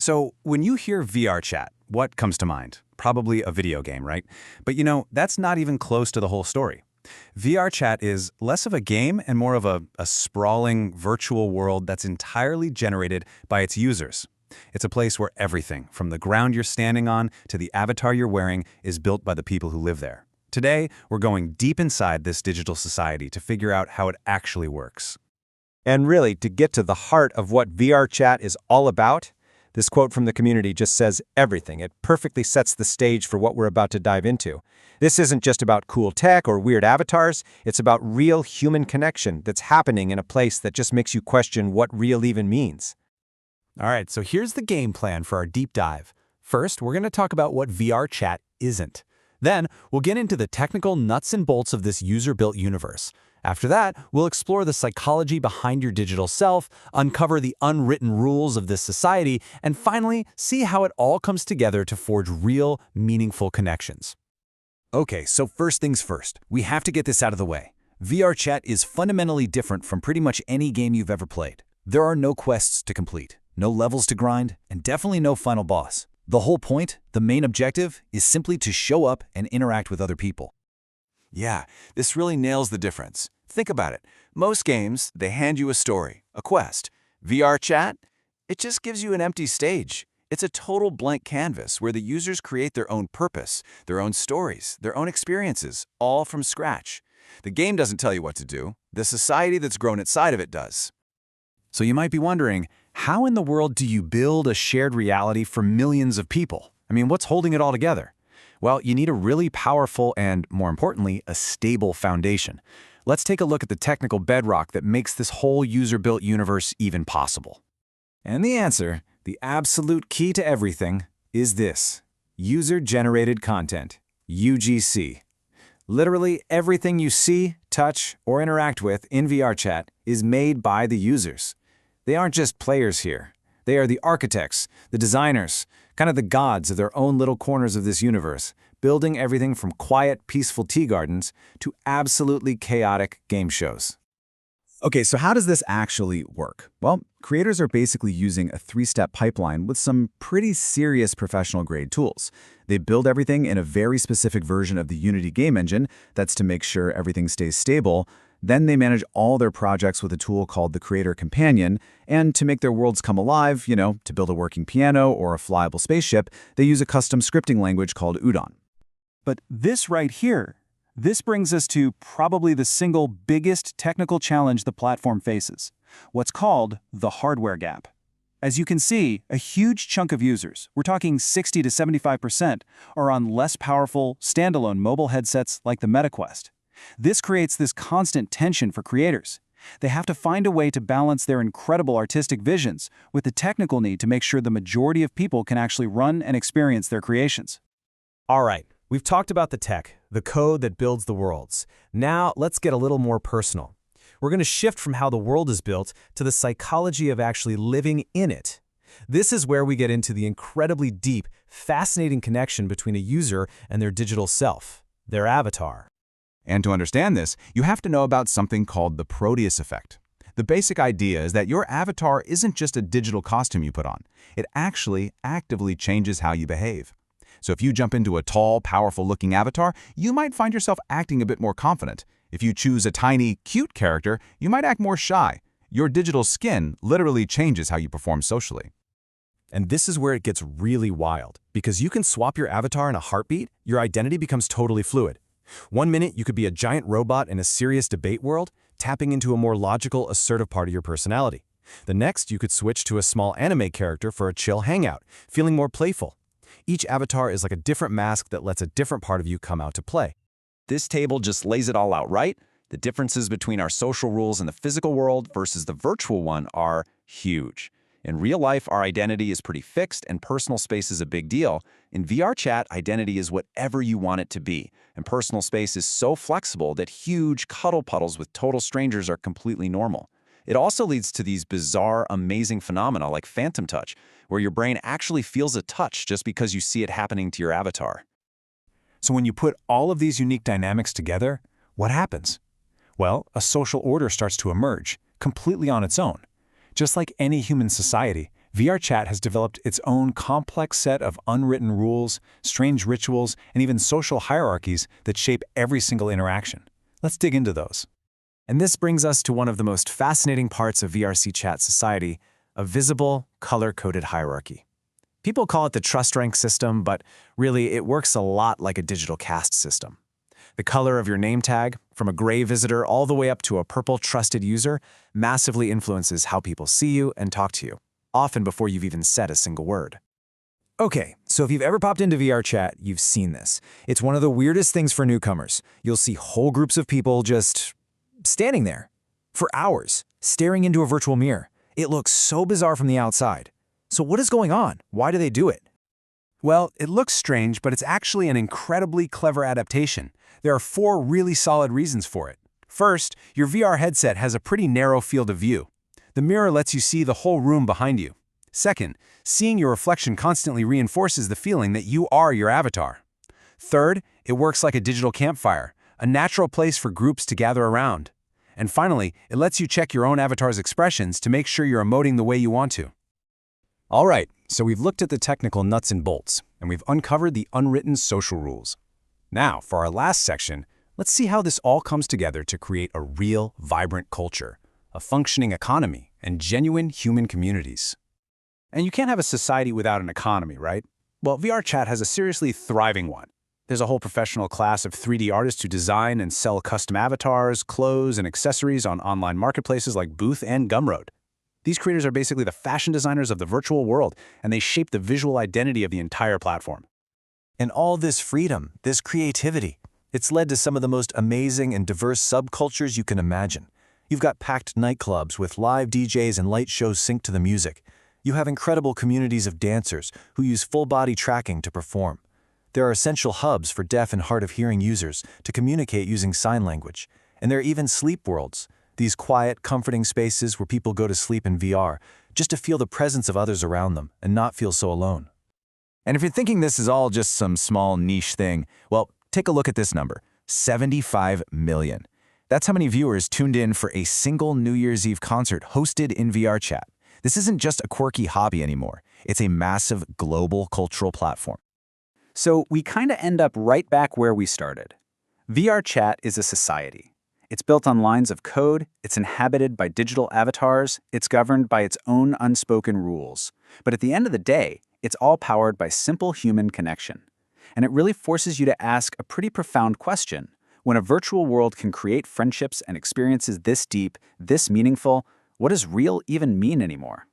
So, when you hear VRChat, what comes to mind? Probably a video game, right? But that's not even close to the whole story. VRChat is less of a game and more of a sprawling virtual world that's entirely generated by its users. It's a place where everything, from the ground you're standing on to the avatar you're wearing, is built by the people who live there. Today, we're going deep inside this digital society to figure out how it actually works. And really, to get to the heart of what VRChat is all about, this quote from the community just says everything. It perfectly sets the stage for what we're about to dive into. This isn't just about cool tech or weird avatars. It's about real human connection that's happening in a place that just makes you question what real even means. All right, so here's the game plan for our deep dive. First, we're going to talk about what VRChat isn't. Then, we'll get into the technical nuts and bolts of this user-built universe. After that, we'll explore the psychology behind your digital self, uncover the unwritten rules of this society, and finally, see how it all comes together to forge real, meaningful connections. Okay, so first things first, we have to get this out of the way. VRChat is fundamentally different from pretty much any game you've ever played. There are no quests to complete, no levels to grind, and definitely no final boss. The whole point, the main objective, is simply to show up and interact with other people. Yeah, this really nails the difference. Think about it. Most games, they hand you a story, a quest. VRChat, it just gives you an empty stage. It's a total blank canvas where the users create their own purpose, their own stories, their own experiences, all from scratch. The game doesn't tell you what to do. The society that's grown inside of it does. So you might be wondering, how in the world do you build a shared reality for millions of people? I mean, what's holding it all together? Well, you need a really powerful and, more importantly, a stable foundation. Let's take a look at the technical bedrock that makes this whole user-built universe even possible. And the answer, the absolute key to everything, is this: user-generated content, UGC. Literally everything you see, touch, or interact with in VRChat is made by the users. They aren't just players here. They are the architects, the designers, kind of the gods of their own little corners of this universe, building everything from quiet, peaceful tea gardens to absolutely chaotic game shows. Okay, so how does this actually work? Well, creators are basically using a three-step pipeline with some pretty serious professional-grade tools. They build everything in a very specific version of the Unity game engine. That's to make sure everything stays stable. Then they manage all their projects with a tool called the Creator Companion, and to make their worlds come alive, to build a working piano or a flyable spaceship, they use a custom scripting language called Udon. But this right here, this brings us to probably the single biggest technical challenge the platform faces, what's called the hardware gap. As you can see, a huge chunk of users, we're talking 60 to 75%, are on less powerful, standalone mobile headsets like the MetaQuest. This creates this constant tension for creators. They have to find a way to balance their incredible artistic visions with the technical need to make sure the majority of people can actually run and experience their creations. All right, we've talked about the tech, the code that builds the worlds. Now, let's get a little more personal. We're going to shift from how the world is built to the psychology of actually living in it. This is where we get into the incredibly deep, fascinating connection between a user and their digital self, their avatar. And to understand this, you have to know about something called the Proteus effect. The basic idea is that your avatar isn't just a digital costume you put on. It actually actively changes how you behave. So if you jump into a tall, powerful-looking avatar, you might find yourself acting a bit more confident. If you choose a tiny, cute character, you might act more shy. Your digital skin literally changes how you perform socially. And this is where it gets really wild, because you can swap your avatar in a heartbeat. Your identity becomes totally fluid. One minute, you could be a giant robot in a serious debate world, tapping into a more logical, assertive part of your personality. The next, you could switch to a small anime character for a chill hangout, feeling more playful. Each avatar is like a different mask that lets a different part of you come out to play. This table just lays it all out, right? The differences between our social rules in the physical world versus the virtual one are huge. In real life, our identity is pretty fixed and personal space is a big deal. In VRChat, identity is whatever you want it to be, and personal space is so flexible that huge cuddle puddles with total strangers are completely normal. It also leads to these bizarre, amazing phenomena like phantom touch, where your brain actually feels a touch just because you see it happening to your avatar. So when you put all of these unique dynamics together, what happens? Well, a social order starts to emerge, completely on its own. Just like any human society, VRChat has developed its own complex set of unwritten rules, strange rituals, and even social hierarchies that shape every single interaction. Let's dig into those. And this brings us to one of the most fascinating parts of VRChat society, a visible, color-coded hierarchy. People call it the trust rank system, but really it works a lot like a digital caste system. The color of your name tag, from a gray visitor all the way up to a purple trusted user, massively influences how people see you and talk to you, often before you've even said a single word. Okay, so if you've ever popped into VRChat, you've seen this. It's one of the weirdest things for newcomers. You'll see whole groups of people just standing there for hours, staring into a virtual mirror. It looks so bizarre from the outside. So what is going on? Why do they do it? Well, it looks strange, but it's actually an incredibly clever adaptation. There are 4 really solid reasons for it. First, your VR headset has a pretty narrow field of view. The mirror lets you see the whole room behind you. Second, seeing your reflection constantly reinforces the feeling that you are your avatar. Third, it works like a digital campfire, a natural place for groups to gather around. And finally, it lets you check your own avatar's expressions to make sure you're emoting the way you want to. All right, so we've looked at the technical nuts and bolts, and we've uncovered the unwritten social rules. Now, for our last section, let's see how this all comes together to create a real, vibrant culture, a functioning economy, and genuine human communities. And you can't have a society without an economy, right? Well, VRChat has a seriously thriving one. There's a whole professional class of 3D artists who design and sell custom avatars, clothes, and accessories on online marketplaces like Booth and Gumroad. These creators are basically the fashion designers of the virtual world, and they shape the visual identity of the entire platform. And all this freedom, this creativity, it's led to some of the most amazing and diverse subcultures you can imagine. You've got packed nightclubs with live DJs and light shows synced to the music. You have incredible communities of dancers who use full-body tracking to perform. There are essential hubs for deaf and hard-of-hearing users to communicate using sign language. And there are even sleep worlds, these quiet, comforting spaces where people go to sleep in VR just to feel the presence of others around them and not feel so alone. And if you're thinking this is all just some small niche thing, well, take a look at this number, 75 million. That's how many viewers tuned in for a single New Year's Eve concert hosted in VRChat. This isn't just a quirky hobby anymore. It's a massive global cultural platform. So we kind of end up right back where we started. VRChat is a society. It's built on lines of code, it's inhabited by digital avatars, it's governed by its own unspoken rules. But at the end of the day, it's all powered by simple human connection. And it really forces you to ask a pretty profound question. When a virtual world can create friendships and experiences this deep, this meaningful, what does real even mean anymore?